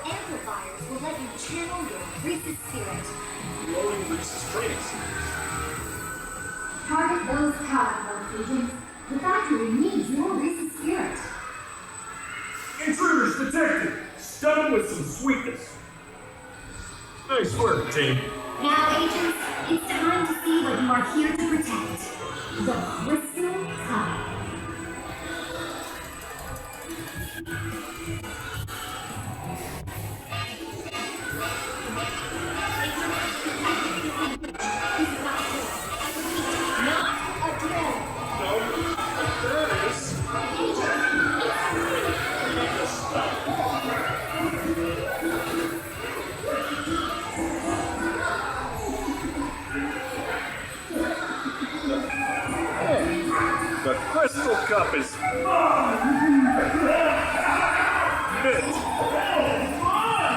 Amplifiers will let you channel your Reese's spirit. Blowing Reese's training series. Target those power plug agents. The factory needs your Reese's spirit. Intruders detected! Stun them with some sweetness. Nice work, team. Now, agents, it's time to see what you are here to protect. The Crystal Cup. Not a drill. No, there it is. The Crystal Cup is mint.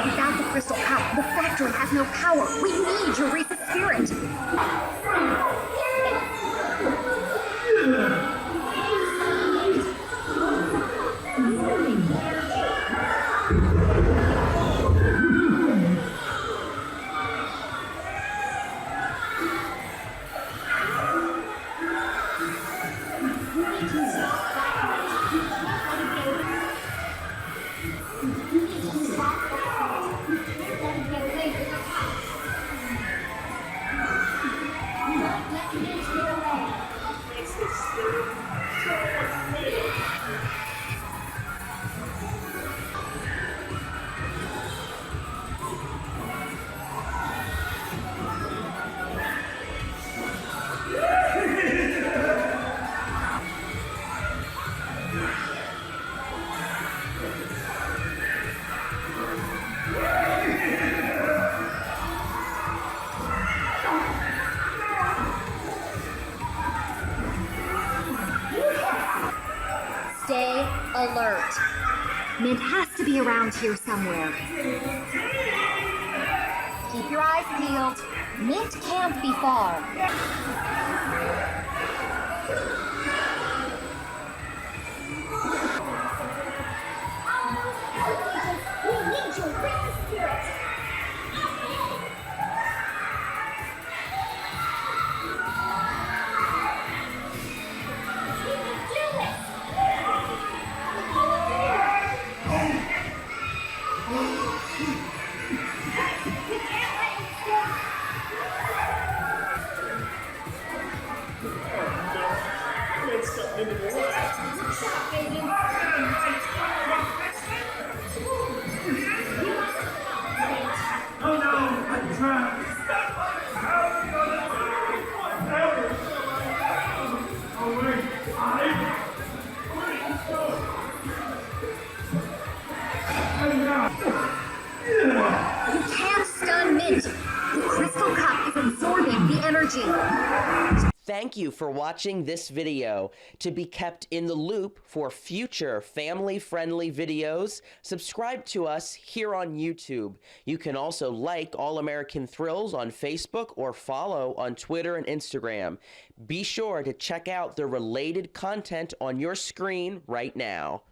Without the Crystal Cup, the factory has no power. We need your Reese's spirit. Stay alert. Mint has to be around here somewhere. Keep your eyes peeled. Mint can't be far. We need your Reese's spirit. You can't stun Mint. The Crystal Cup is absorbing the energy. Thank you for watching this video. To be kept in the loop for future family-friendly videos, subscribe to us here on YouTube. You can also like All American Thrills on Facebook or follow on Twitter and Instagram. Be sure to check out the related content on your screen right now.